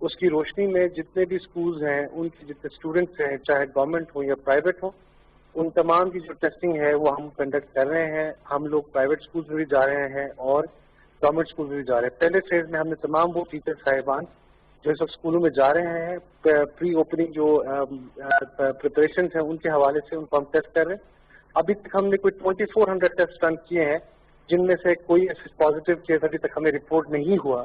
اس کی روشنی میں جتنے بھی اسکولز ہیں ان کے جتنے اسٹوڈنٹس ہیں چاہے گورنمنٹ ہوں یا پرائیویٹ ہوں ان تمام کی جو ٹیسٹنگ ہے وہ ہم کنڈکٹ کر رہے ہیں. ہم لوگ پرائیویٹ اسکولز میں بھی جا رہے ہیں اور گورنمنٹ اسکول میں بھی جا رہے ہیں. پہلے فیز میں ہم نے تمام وہ ٹیچر صاحبان جو اس وقت اسکولوں میں جا رہے ہیں پری اوپننگ جو پریپریشنز ہیں ان کے حوالے سے ان کو ہم ٹیسٹ کر رہے ہیں. ابھی تک ہم نے کوئی 2400 ٹیسٹ رن کیے ہیں جن میں سے کوئی ایسی پازیٹیو کیس ابھی تک ہمیں رپورٹ نہیں ہوا.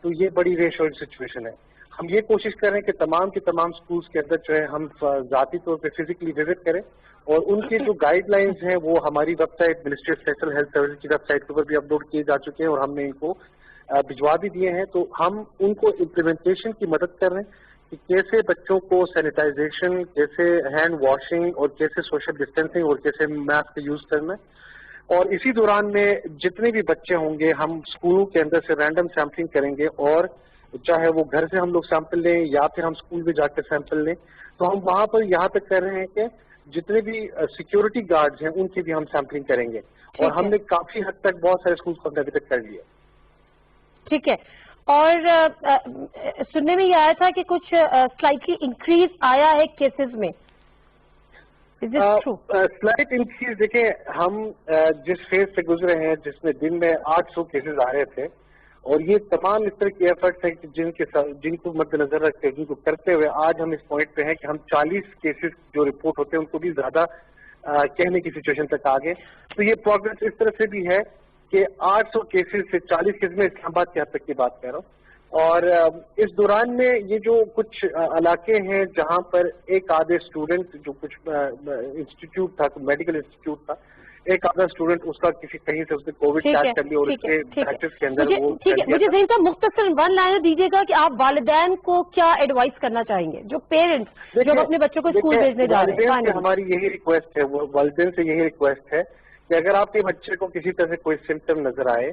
تو یہ بڑی ریشورڈ سچویشن ہے. ہم یہ کوشش کر رہے ہیں کہ تمام کے تمام اسکولس کے اندر جو ہے ہم ذاتی طور پہ فزیکلی وزٹ کریں اور ان کی جو گائیڈ لائنز ہیں وہ ہماری website ministry of sexual health service کی ویب سائٹ کے اوپر بھی اپلوڈ کیے جا چکے ہیں اور ہم نے ان کو بھجوا بھی دیے ہیں. تو ہم ان کو امپلیمنٹیشن کی مدد کر رہے ہیں کہ کیسے بچوں کو سینیٹائزیشن, کیسے ہینڈ واشنگ اور کیسے سوشل ڈسٹینسنگ اور کیسے ماسک کا یوز کرنا ہے. اور اسی دوران میں جتنے بھی بچے ہوں گے ہم اسکولوں کے اندر سے رینڈم سیمپلنگ کریں گے اور چاہے وہ گھر سے ہم لوگ سیمپل لیں یا پھر ہم اسکول میں جا کے سیمپل لیں. تو ہم وہاں پر یہاں تک کر رہے ہیں کہ جتنے بھی سیکورٹی گارڈز ہیں ان کی بھی ہم سیمپلنگ کریں گے اور ہم نے کافی حد تک بہت سارے اسکولس کو ابھی تک کر لیا. ٹھیک ہے. اور سننے میں یہ آیا تھا کہ کچھ سلائٹلی انکریز آیا ہے کیسز میں. سلائٹ انکریز دیکھیں, ہم جس فیز سے گزرے ہیں جس میں دن میں 800 کیسز آ رہے تھے اور یہ تمام اس طرح کے ایفرٹس ہیں جن کو مد نظر رکھتے جن کو کرتے ہوئے آج ہم اس پوائنٹ پہ ہیں کہ ہم 40 کیسز جو رپورٹ ہوتے ہیں ان کو بھی زیادہ کہنے کی سچویشن تک آ گئے. تو یہ پروگرس اس طرح سے بھی ہے کہ 800 کیسز سے 40 کیسز میں اسلام آباد کے حد تک کی بات کر رہا ہوں. اور اس دوران میں یہ جو کچھ علاقے ہیں جہاں پر ایک آدھے اسٹوڈنٹ جو کچھ انسٹیٹیوٹ تھا, میڈیکل انسٹیٹیوٹ تھا, ایک آدھا اسٹوڈنٹ اس کا کسی کہیں سے اس نے کووڈ کیچ کر لیا اور اس کے پریکٹس کے اندر وہ ٹھیک ہے. مجھے ذہن صاحب مختصر ون لائنر دیجیے گا کہ آپ والدین کو کیا ایڈوائز کرنا چاہیں گے جو پیرنٹس جو اپنے بچوں کو اسکول بھیجنے جا رہے ہیں. ہماری یہی ریکویسٹ ہے, والدین سے یہی ریکویسٹ ہے کہ اگر آپ کے بچے کو کسی طرح سے کوئی سمٹم نظر آئے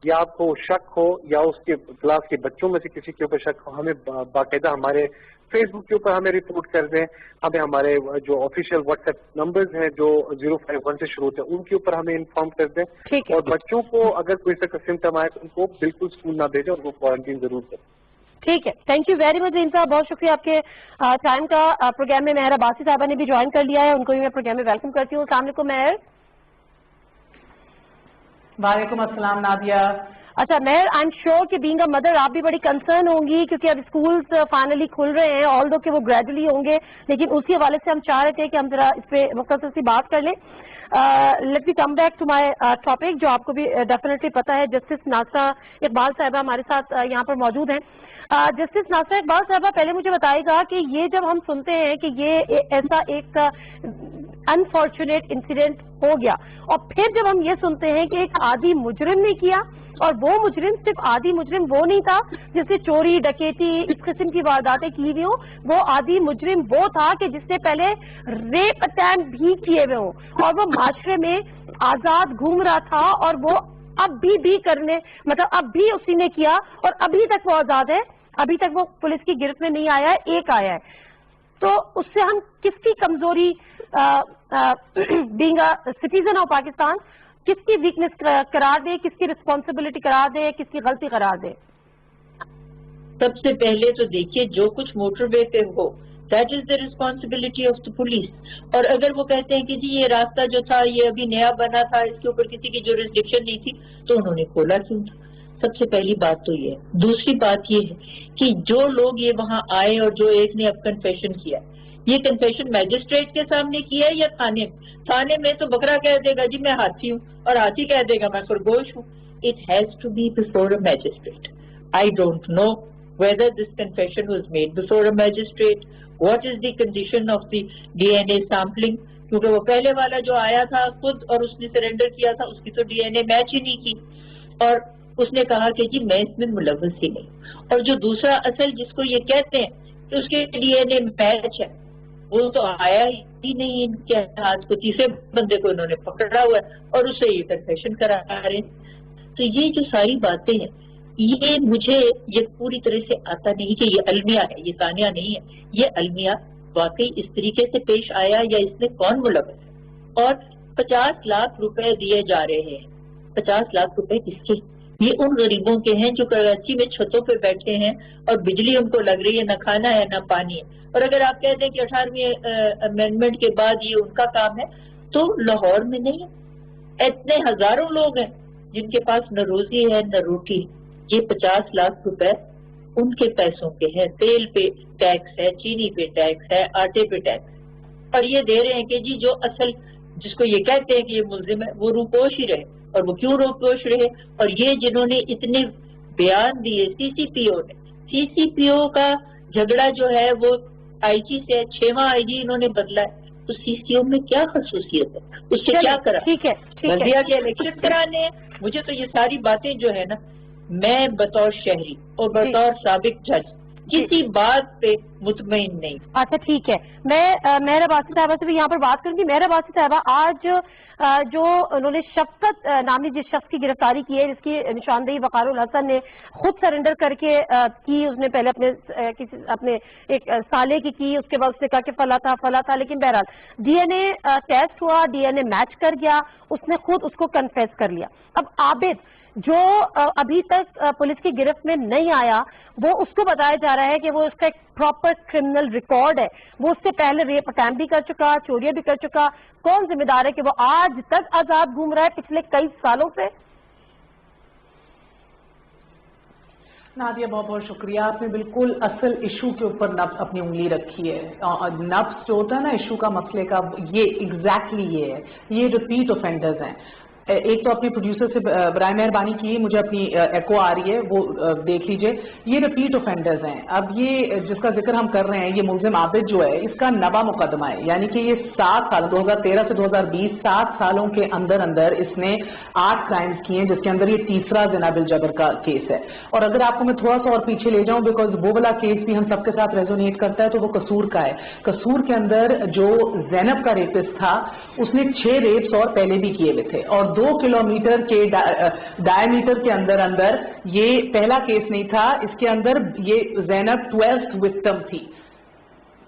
یا آپ کو شک ہو یا اس کے کلاس کے بچوں میں سے کسی کے اوپر شک ہو, ہمیں باقاعدہ ہمارے فیس بک کے اوپر ہمیں رپورٹ کر دیں. ہمیں ہمارے جو آفیشیل واٹس ایپ نمبرز ہیں جو 051 سے شروع ہوتے ہیں ان کے اوپر ہمیں انفارم کر دیں. اور بچوں کو اگر کوئی طرح کا سمٹم آئے تو ان کو بالکل اسکول نہ بھیجیں, ان کو کوارنٹین ضرور کریں. ٹھیک ہے. تھینک یو ویری مچ زین صاحب, بہت شکریہ آپ کے ٹائم کا. پروگرام میں مہر عباسی صاحبہ نے بھی جوائن کر لیا ہے, ان کو بھی میں پروگرام میں ویلکم کرتی ہوں. السلام علیکم مہر. وعلیکم السلام نادیہ. اچھا مہر, آئی ایم شیور کہ بینگ اے مدر آپ بھی بڑی کنسرن ہوں گی کیونکہ اب اسکولس فائنلی کھل رہے ہیں, آل دو کہ وہ گریجولی ہوں گے, لیکن اسی حوالے سے ہم چاہ رہے تھے کہ ہم ذرا اس پہ مختصر سی بات کر لیں. Let me come back to my topic جو آپ کو بھی ڈیفینیٹلی پتا ہے. جسٹس ناسا اقبال صاحبہ ہمارے ساتھ یہاں پر موجود ہیں. جسٹس ناسا اقبال صاحبہ, پہلے مجھے بتائے گا کہ یہ جب ہم سنتے ہیں کہ یہ ایسا ایک انفارچونیٹ انسیڈنٹ ہو گیا اور پھر جب ہم یہ سنتے ہیں کہ ایک عادی مجرم نے کیا, اور وہ مجرم صرف عادی مجرم وہ نہیں تھا جس نے چوری ڈکیتی اس قسم کی وارداتیں کی ہوئی ہوں, وہ عادی مجرم وہ تھا کہ جس نے پہلے ریپ اٹیمپٹ بھی کیے ہوئے ہوں اور وہ معاشرے میں آزاد گھوم رہا تھا اور وہ اب بھی کرنے مطلب اب بھی اسی نے کیا اور ابھی تک وہ آزاد ہے, ابھی تک وہ پولیس کی گرفت میں نہیں آیا ہے, ایک آیا ہے. تو اس سے ہم کس کی کمزوری being a citizen of Pakistan کس کی ویکنس قرار دے, کس کی رسپانسبلٹی قرار دے, کس کی غلطی قرار دے؟ سب سے پہلے تو دیکھیے جو کچھ موٹر وے پہ ہو that is the responsibility of the police. اور اگر وہ کہتے ہیں کہ جی یہ راستہ جو تھا یہ ابھی نیا بنا تھا, اس کے اوپر کسی کی جورسڈکشن نہیں تھی, تو انہوں نے کھولا کیوں تھا؟ سب سے پہلی بات تو یہ ہے. دوسری بات یہ ہے کہ جو لوگ یہ وہاں آئے اور جو ایک نے اب کنفیشن کیا, یہ کنفیشن میجسٹریٹ کے سامنے کیا ہے یا تھانے میں؟ تھانے میں تو بکرا کہہ دے گا جی میں ہاتھی ہوں, اور ہاتھی کہہ دے گا میں خرگوش ہوں. It has to be before a magistrate. I don't know whether this confession was made before a magistrate. What is the condition of the DNA sampling? کیونکہ وہ پہلے والا جو آیا تھا خود اور اس نے سرنڈر کیا تھا, اس کی تو ڈی این اے میچ ہی نہیں کی, اور اس نے کہا کہ جی میں اس میں ملوث ہی نہیں. اور جو دوسرا اصل جس کو یہ کہتے ہیں کہ اس کے ڈی این اے میچ ہے, وہ تو آیا ہی نہیں ان کے ہاتھ کو, تیسرے بندے کو انہوں نے پکڑا ہوا ہے اور اس سے یہ کنفیشن کرا رہے ہیں. تو یہ جو ساری باتیں ہیں یہ مجھے یہ پوری طرح سے آتا نہیں کہ یہ المیہ ہے, یہ تانیہ نہیں ہے. یہ المیہ واقعی اس طریقے سے پیش آیا یا اس میں کون ملوث ہے؟ اور 50 لاکھ روپے دیے جا رہے ہیں. 50 لاکھ روپے کس کے؟ یہ ان غریبوں کے ہیں جو کراچی میں چھتوں پہ بیٹھے ہیں اور بجلی ان کو لگ رہی ہے، نہ کھانا ہے نہ پانی ہے. اور اگر آپ کہتے ہیں کہ 18ویں امینڈمنٹ کے بعد یہ ان کا کام ہے، تو لاہور میں نہیں ہے. اتنے ہزاروں لوگ ہیں جن کے پاس نہ روزی ہے نہ روٹی. یہ 50 لاکھ روپے ان کے پیسوں کے ہیں. تیل پہ ٹیکس ہے، چینی پہ ٹیکس ہے، آٹے پہ ٹیکس ہے، اور یہ دے رہے ہیں کہ جی جو اصل جس کو یہ کہتے ہیں کہ یہ ملزم ہے وہ روپوش ہی رہے. اور وہ کیوں روپوش رہے؟ اور یہ جنہوں نے اتنے بیان دیے سی سی پی او نے، سی سی پی او کا جھگڑا جو ہے وہ آئی جی سے 6واں آئی جی انہوں نے بدلا ہے. تو سی سی او میں کیا خصوصیت ہے؟ اس سے کیا کرا؟ ٹھیک ہے بلدیہ کے الیکشن کرانے ہیں. مجھے تو یہ ساری باتیں جو ہے نا، میں بطور شہری اور بطور سابق جج کسی بات پہ مطمئن نہیں. اچھا ٹھیک ہے، میں مہر عباسی صاحبہ سے بھی یہاں پر بات کروں گی. مہر عباسی صاحبہ، آج جو انہوں نے شفقت نامی جس شخص کی گرفتاری کی ہے، جس کی نشاندہی وقار الحسن نے خود سرنڈر کر کے کی، اس نے پہلے اپنے ایک سالے کی، اس کے بعد اس نے کہا کہ فلاں تھا، لیکن بہرحال ڈی این اے ٹیسٹ ہوا، ڈی این اے میچ کر گیا، اس نے خود اس کو کنفیس کر لیا. اب عابد جو ابھی تک پولیس کی گرفت میں نہیں آیا، وہ اس کو بتایا جا رہا ہے کہ وہ اس کا ایک پراپر کرمنل ریکارڈ ہے، وہ اس سے پہلے ریپ اٹیمپٹ بھی کر چکا، چوریاں بھی کر چکا. کون ذمہ دار ہے کہ وہ آج تک آزاد گھوم رہا ہے پچھلے کئی سالوں سے؟ نادیہ بہت بہت شکریہ. آپ نے بالکل اصل ایشو کے اوپر نفس اپنی انگلی رکھی ہے. نفس جو ہوتا ہے نا ایشو کا، مسئلے کا، یہ ایگزیکٹلی یہ ہے. یہ ریپیٹ اوفینڈرز ہیں. ایک تو اپنے پروڈیوسر سے برائے مہربانی کی، مجھے اپنی ایکو آ رہی ہے، وہ دیکھ لیجئے. یہ ریپیٹ اوفینڈرز ہیں. اب یہ جس کا ذکر ہم کر رہے ہیں، یہ ملزم عابد جو ہے، اس کا 9واں مقدمہ ہے. یعنی کہ یہ 7 سال 2013 سے 2020 7 سالوں کے اندر اس نے 8 کرائمز کیے ہیں، جس کے اندر یہ تیسرا زنا بالجبر کا کیس ہے. اور اگر آپ کو میں تھوڑا سا اور پیچھے لے جاؤں، بیکاز وہ والا کیس بھی ہم سب کے ساتھ ریزونیٹ کرتا ہے، تو وہ قصور کا ہے. قصور کے اندر جو زینب کا ریپسٹ تھا، اس نے 6 ریپس اور پہلے بھی کیے ہوئے تھے، اور 2 کلومیٹر کے ڈائی میٹر کے اندر یہ پہلا کیس نہیں تھا. اس کے اندر یہ زینب 12th وکٹم تھی.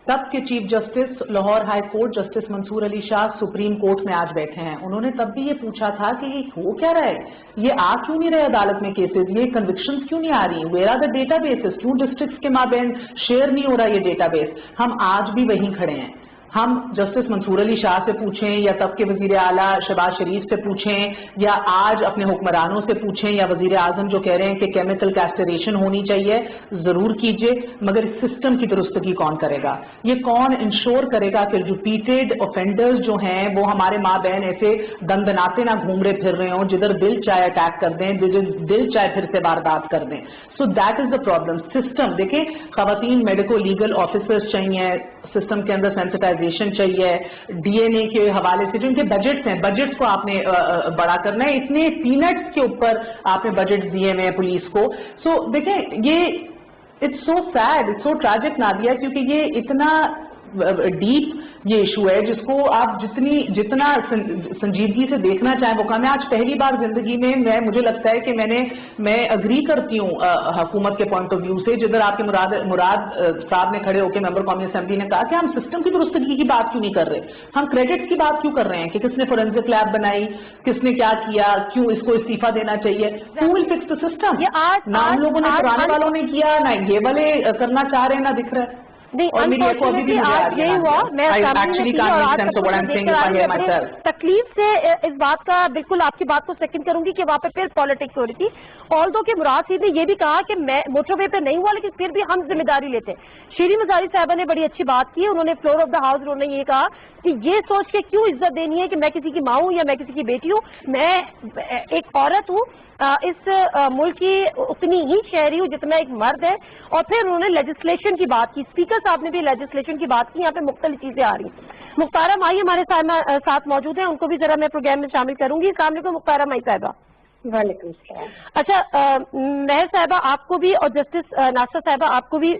تب کے chief justice Lahore high court justice Mansoor Ali Shah supreme court میں آج بیٹھے ہیں. انہوں نے تب بھی یہ پوچھا تھا کہ یہ ہو کیا رہا ہے، یہ آ کیوں نہیں رہے عدالت میں کیسز، یہ کنوکشنز کیوں نہیں آ رہی، where are the databases, کیوں ڈسٹرکٹس کے مابین شیئر نہیں ہو رہا یہ ڈیٹا بیس. ہم آج بھی وہیں کھڑے ہیں. ہم جسٹس منصور علی شاہ سے پوچھیں، یا تب کے وزیر اعلیٰ شہباز شریف سے پوچھیں، یا آج اپنے حکمرانوں سے پوچھیں، یا وزیر اعظم جو کہہ رہے ہیں کہ کیمیکل کیسٹریشن ہونی چاہیے، ضرور کیجئے، مگر اس سسٹم کی درستگی کون کرے گا؟ یہ کون انشور کرے گا کہ ریپیٹڈ اوفینڈرز جو ہیں وہ ہمارے ماں بہن ایسے دندناتے نہ گھوم رہے پھر رہے ہوں، جدھر دل چاہے اٹیک کر دیں، دل چاہے پھر سے واردات کر دیں. So that is the problem. System دیکھیں، خواتین میڈیکو لیگل آفیسرز چاہیے، سسٹم کے اندر سینسٹائزیشن چاہیے، ڈی این اے کے حوالے سے جو ان کے بجٹس ہیں، بجٹس کو آپ نے بڑا کرنا ہے. اتنے پینٹس کے اوپر آپ نے بجٹ دیے ہوئے ہیں پولیس کو. سو دیکھیں، یہ it's so sad, it's so tragic Nadia, کیونکہ یہ اتنا ڈیپ یہ ایشو ہے جس کو آپ جتنا سنجیدگی سے دیکھنا چاہیں وہ کام ہے. آج پہلی بار زندگی میں مجھے لگتا ہے کہ میں اگری کرتی ہوں حکومت کے پوائنٹ آف ویو سے، جدھر آپ کے مراد صاحب نے کھڑے ہو کے ممبر قومی اسمبلی نے کہا کہ ہم سسٹم کی درستگی کی بات کیوں نہیں کر رہے، ہم کریڈٹس کی بات کیوں کر رہے ہیں کہ کس نے فورینسک لیب بنائی، کس نے کیا کیا، کیوں اس کو استعفیٰ دینا چاہیے. Who will fix the system؟ نہ ہم لوگوں نے پرانے والوں نے کیا، نہ یہ والے کرنا چاہ رہے ہیں، نہ دکھ رہا ہے. تکلیف سے اس بات کا بالکل آپ کی بات کو سیکنڈ کروں گی کہ وہاں پہ پھر پالیٹکس ہو رہی تھی. آلدو کہ مراد صاحب نے یہ بھی کہا کہ میں موٹر وے پہ نہیں ہوا، لیکن پھر بھی ہم ذمہ داری لیتے. شیریں مزاری صاحبہ نے بڑی اچھی بات کی. انہوں نے فلور آف دا ہاؤس انہوں نے یہ کہا کہ یہ سوچ کے کیوں عزت دینی ہے کہ میں کسی کی ماں ہوں یا میں کسی کی بیٹی ہوں، میں ایک عورت ہوں، اس ملک کی اتنی ہی شہری ہوں جتنا ایک مرد ہے. اور پھر انہوں نے لیجسلیشن کی بات کی، اسپیکر صاحب نے بھی لیجسلیشن کی بات کی. یہاں پہ مختلف چیزیں آ رہی ہیں. مختارہ مائی ہمارے ساتھ موجود ہیں، ان کو بھی ذرا میں پروگرام میں شامل کروں گی. السلام علیکم مختارہ مائی صاحبہ. وعلیکم السلام. اچھا مہر صاحبہ آپ کو بھی اور جسٹس ناصر صاحبہ آپ کو بھی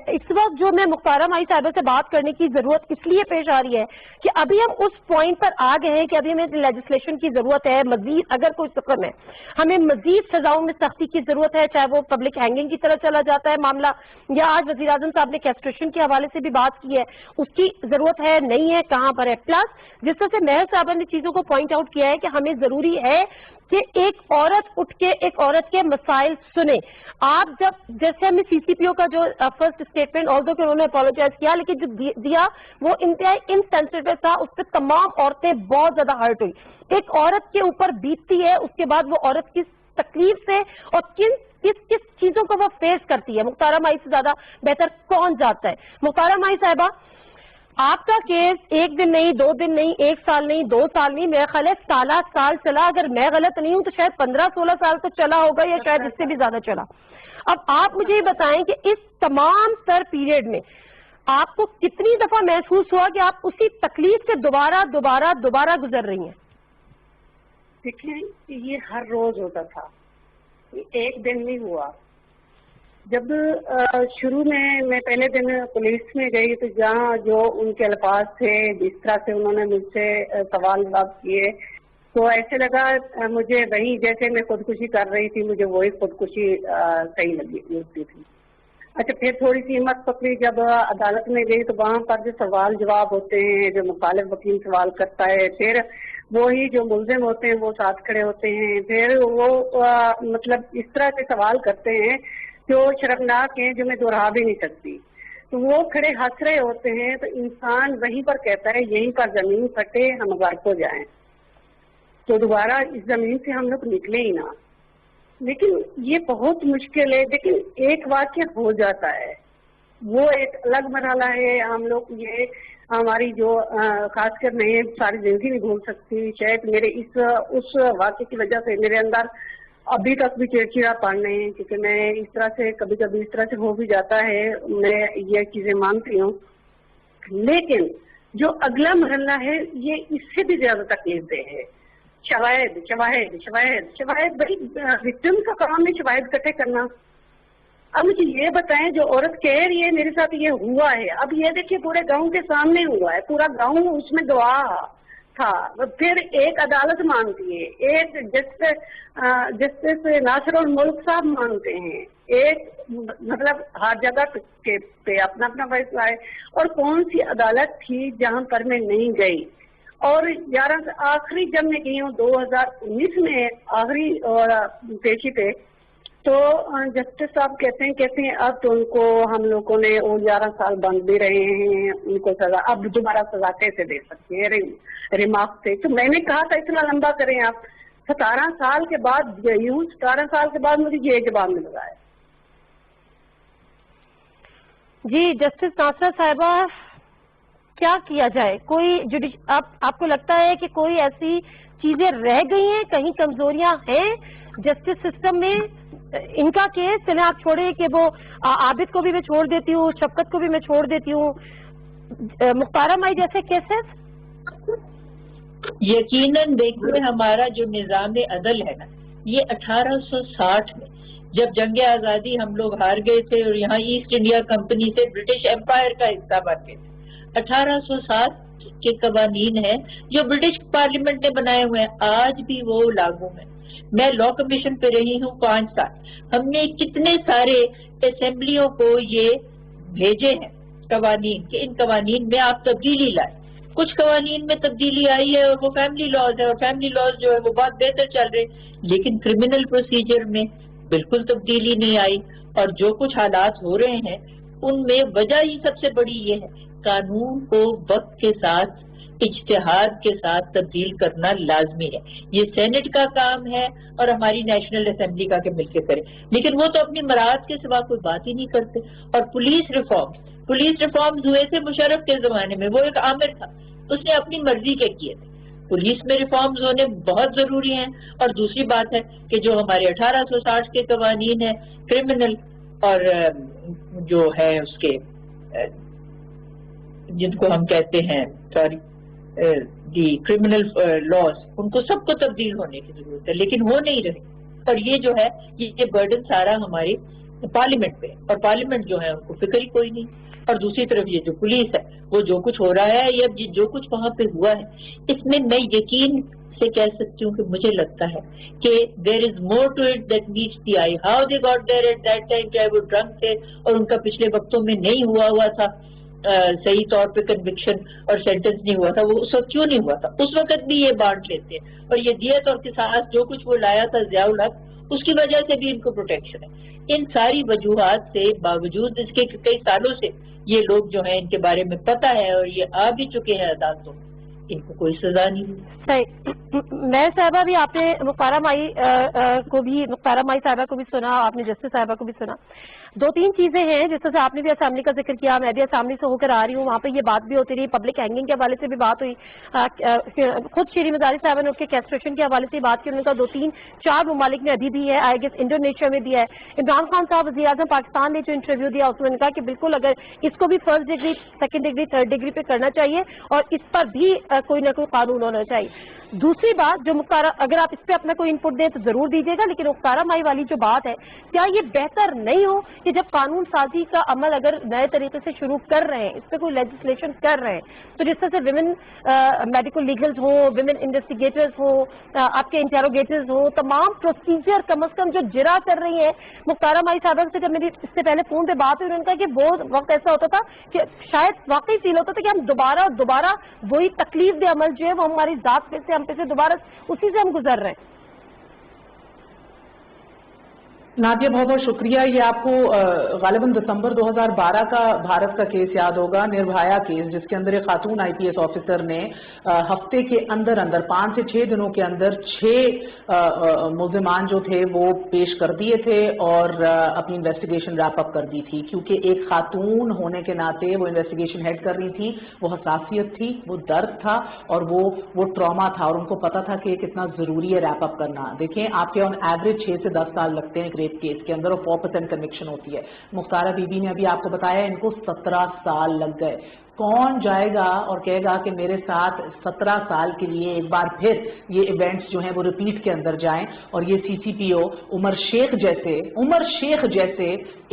اس وقت جو میں مختارہ مائی صاحبہ سے بات کرنے کی ضرورت اس لیے پیش آ رہی ہے کہ ابھی ہم اس پوائنٹ پر آ گئے ہیں کہ ابھی ہمیں لیجسلیشن کی ضرورت ہے مزید. اگر کوئی حکم ہے ہمیں مزید سزاؤں میں سختی کی ضرورت ہے، چاہے وہ پبلک ہینگنگ کی طرح چلا جاتا ہے معاملہ، یا آج وزیر اعظم صاحب نے کیسٹریشن کے حوالے سے بھی بات کی ہے، اس کی ضرورت ہے نہیں ہے، کہاں پر ہے. پلس جس طرح سے مہر صاحبہ نے چیزوں کو پوائنٹ آؤٹ کیا ہے کہ ہمیں ضروری ہے کہ ایک عورت اٹھ کے ایک عورت کے مسائل سنے. آپ جیسے ہمیں سی سی پی او کا جو فرسٹ اسٹیٹمنٹ آلدو کہ انہوں نے اپولوجائز کیا لیکن جو دیا وہ انتہائی انسینسٹیو تھا, اس پہ تمام عورتیں بہت زیادہ ہرٹ ہوئی. ایک عورت کے اوپر بیتتی ہے, اس کے بعد وہ عورت کس تکلیف سے اور کس چیزوں کو وہ فیس کرتی ہے, مختارہ مائی سے زیادہ بہتر کون جاتا ہے. مختارہ مائی صاحبہ, آپ کا کیس ایک دن نہیں, 2 دن نہیں, 1 سال نہیں, 2 سال نہیں, میرا خیال ہے سال چلا. اگر میں غلط نہیں ہوں تو شاید 15-16 سال تو چلا ہوگا یا شاید اس سے بھی زیادہ چلا. اب آپ مجھے یہ بتائیں کہ اس تمام سر پیریڈ میں آپ کو کتنی دفعہ محسوس ہوا کہ آپ اسی تکلیف سے دوبارہ گزر رہی ہیں؟ دیکھیں, یہ ہر روز ہوتا تھا, ایک دن نہیں ہوا. جب شروع میں پہلے دن پولیس میں گئی تو جہاں جو ان کے الفاظ تھے, جس طرح سے انہوں نے مجھ سے سوال جواب کیے, تو ایسے لگا مجھے وہی جیسے میں خودکشی کر رہی تھی, مجھے وہی خودکشی صحیح لگتی تھی. اچھا, پھر تھوڑی سی ہمت پکڑی, جب عدالت میں گئی تو وہاں پر جو سوال جواب ہوتے ہیں, جو مخالف وکیل سوال کرتا ہے, پھر وہی جو ملزم ہوتے ہیں وہ ساتھ کھڑے ہوتے ہیں, پھر وہ مطلب اس طرح کے سوال کرتے ہیں جو شرمناک ہیں, جو میں دوہرا بھی نہیں سکتی. تو وہ کھڑے ہنس رہے ہوتے ہیں, تو انسان وہیں پر کہتا ہے یہیں پر زمین پھٹے ہم گھر کو جائیں, تو دوبارہ اس زمین سے ہم لوگ نکلے ہی نہ. لیکن یہ بہت مشکل ہے. لیکن ایک واقعہ ہو جاتا ہے, وہ ایک الگ مرحلہ ہے. ہم لوگ یہ ہماری جو خاص کر میں ساری زندگی نہیں بھول سکتی. شاید میرے اس واقعے کی وجہ سے میرے اندر ابھی تک بھی چڑچڑا پڑنے ہیں, کیونکہ میں اس طرح سے کبھی کبھی اس طرح سے ہو بھی جاتا ہے, میں یہ چیزیں مانتی ہوں. لیکن جو اگلا مرحلہ ہے یہ اس سے بھی زیادہ تکلیف دہ ہے. شواہد بھائی وکٹم کا کام ہے شواہد اکٹھے کرنا. اب مجھے یہ بتائیں, جو عورت کہہ رہی ہے میرے ساتھ یہ ہوا ہے, اب یہ دیکھیے پورے گاؤں کے سامنے ہوا ہے, پورا گاؤں اس میں گواہ تھا, پھر ایک عدالت مانتی ہے, ایک جسٹس ناصر الملک صاحب مانتے ہیں, ایک مطلب ہر جگہ پہ اپنا اپنا فیصلہ ہے. اور کون سی عدالت تھی جہاں پر میں نہیں گئی؟ اور 11 آخری جب میں گئی ہوں 2019 میں آخری پیشی پہ, تو جسٹس صاحب کہتے ہیں اب تو ان کو ہم لوگوں نے وہ 11 سال بند بھی رہے ہیں, ان کو سزا اب دوبارہ سزا کیسے دے سکتے ہیں ریمارک سے. تو میں نے کہا تھا اتنا لمبا کریں آپ, 17 سال کے بعد گئی ہوں, 17 سال کے بعد مجھے یہ جواب مل رہا ہے. جی جسٹس ناصرہ صاحبہ, کیا کیا جائے؟ کوئی آپ کو لگتا ہے کہ کوئی ایسی چیزیں رہ گئی ہیں, کہیں کمزوریاں ہیں جسٹس سسٹم میں؟ ان کا کیس چلیں آپ چھوڑے کہ وہ عابد کو بھی میں چھوڑ دیتی ہوں, شفقت کو بھی میں چھوڑ دیتی ہوں, مختارہ مائی جیسے کیسز یقیناً دیکھیے ہمارا جو نظام عدل ہے نا, یہ 1860 میں جب جنگ آزادی ہم لوگ ہار گئے تھے اور یہاں ایسٹ انڈیا کمپنی سے برٹش امپائر کا حصہ بن گئے تھے, 1860 کے قوانین ہیں جو برٹش پارلیمنٹ نے بنائے ہوئے ہیں, آج بھی وہ لاگو ہیں. میں لا کمیشن پہ رہی ہوں 5 سال, ہم نے کتنے سارے اسمبلیوں کو یہ بھیجے ہیں قوانین کہ ان قوانین میں آپ تبدیلی لائیں. کچھ قوانین میں تبدیلی آئی ہے اور وہ فیملی لاز ہے, اور فیملی لاز جو ہے وہ بہت بہتر چل رہے, لیکن کرمنل پروسیجر میں بالکل تبدیلی نہیں آئی. اور جو کچھ حالات ہو رہے ہیں ان میں وجہ ہی سب سے بڑی یہ ہے, قانون کو وقت کے ساتھ اجتہاد کے ساتھ تبدیل کرنا لازمی ہے. یہ سینٹ کا کام ہے اور ہماری نیشنل اسمبلی کا کہ مل کے کرے, لیکن وہ تو اپنی مراعات کے سوا کوئی بات ہی نہیں کرتے. اور پولیس ریفارمز ہوئے تھے مشرف کے زمانے میں, وہ ایک آمر تھا, اس نے اپنی مرضی کے کیے تھے. پولیس میں ریفارمز ہونے بہت ضروری ہیں. اور دوسری بات ہے کہ جو ہمارے 1860 کے قوانین ہیں کرمنل اور جو ہے اس کے جن کو ہم کہتے ہیں دی کرمنل لاز, ان کو سب کو تبدیل ہونے کی ضرورت ہے, لیکن ہو نہیں رہے. اور یہ جو ہے یہ برڈن سارا ہماری پارلیمنٹ پہ, اور پارلیمنٹ جو ہے ان کو فکر ہی کوئی نہیں. اور دوسری طرف یہ جو پولیس ہے وہ جو کچھ ہو رہا ہے یا جو کچھ وہاں پہ ہوا ہے, اس میں میں یقین سے کہہ سکتی ہوں کہ مجھے لگتا ہے کہ there is more to it that meets the eye. How they got there at that time, چاہے وہ ڈرنک تھے اور ان کا پچھلے وقتوں میں نہیں ہوا تھا, صحیح طور پہ کنوکشن اور سینٹنس نہیں ہوا تھا، وہ اس وقت کیوں نہیں ہوا تھا؟ اس وقت بھی یہ بانٹ لیتے ہیں، اور یہ دیت اور قصاص جو کچھ وہ لایا تھا ضیاء الحق، اس کی وجہ سے بھی ان کو پروٹیکشن ہے۔ ان ساری وجوہات سے باوجود اس کے کئی سالوں سے یہ لوگ جو ہیں ان کے بارے میں پتہ ہے اور یہ آ بھی چکے ہیں عدالتوں میں، ان کو کوئی سزا نہیں ہوئی۔ صحیح۔ میں صاحبہ بھی آپ نے مختارہ مائی صاحبہ کو بھی سنا، آپ نے جسٹس صاحبہ کو بھی سنا۔ دو تین چیزیں ہیں جس طرح سے آپ نے بھی اسمبلی کا ذکر کیا، میں بھی اسمبلی سے ہو کر آ رہی ہوں، وہاں پہ یہ بات بھی ہوتی رہی، پبلک ہینگنگ کے حوالے سے بھی بات ہوئی، خود شیریں مزاری صاحبہ نے اس کے کیسٹریشن کے حوالے سے بات کی، انہوں نے کہا 2-3-4 ممالک میں ابھی بھی ہے، آئی گیس انڈونیشیا میں بھی ہے۔ عمران خان صاحب وزیر اعظم پاکستان نے جو انٹرویو دیا اس میں نے کہا کہ بالکل اگر اس کو بھی first degree, second degree, third degree پہ کرنا چاہیے اور اس پر بھی کوئی نہ کوئی قانون ہونا چاہیے۔ دوسری بات جو مختارہ، اگر آپ اس پہ اپنا کوئی انپٹ دیں تو ضرور دیجیے گا، لیکن مختارہ مائی والی جو بات ہے، کیا یہ بہتر نہیں ہو کہ جب قانون سازی کا عمل اگر نئے طریقے سے شروع کر رہے ہیں، اس پہ کوئی لیجسلیشن کر رہے ہیں، تو جس طرح سے ویمن میڈیکل لیگلز ہو، ویمن انویسٹیگیٹرز ہو، آپ کے انٹیروگیٹرز ہو، تمام پروسیجر کم از کم جو جرا کر رہی ہیں۔ مختارہ مائی صاحبہ سے جب میری اس سے پہلے فون پہ بات ہوئی، انہوں نے کہا کہ وہ وقت ایسا ہوتا تھا کہ شاید واقعی فیل ہوتا تھا کہ ہم دوبارہ وہی تکلیف دہ عمل جو ہے وہ ہماری ذات پہ سے ہم پہ سے دوبارہ اسی سے ہم گزر رہے ہیں۔ نادیہ بہت بہت شکریہ۔ یہ آپ کو غالباً دسمبر 2012 کا بھارت کا کیس یاد ہوگا، نربھایا کیس، جس کے اندر ایک خاتون آئی پی ایس آفیسر نے ہفتے کے اندر 5 سے 6 دنوں کے اندر 6 ملزمان جو تھے وہ پیش کر دیے تھے اور اپنی انویسٹیگیشن ریپ اپ کر دی تھی، کیونکہ ایک خاتون ہونے کے ناطے وہ انویسٹیگیشن ہیڈ کر رہی تھی، وہ حساسیت تھی، وہ درد تھا اور وہ ٹراما تھا، اور ان کو پتا تھا کہ کتنا ضروری ہے ریپ اپ کرنا۔ دیکھیں آپ کے آن ایوریج 6 سے 10 سال لگتے ہیں کیس کے اندر اور 4% کنوکشن ہوتی ہے۔ مختارہ بی بی نے ابھی آپ کو بتایا ان کو 17 سال لگ گئے۔ کون جائے گا اور کہے گا کہ میرے ساتھ 17 سال کے لیے ایک بار پھر یہ ایونٹس جو ہیں وہ ریپیٹ کے اندر جائیں، اور یہ سی سی پی او عمر شیخ جیسے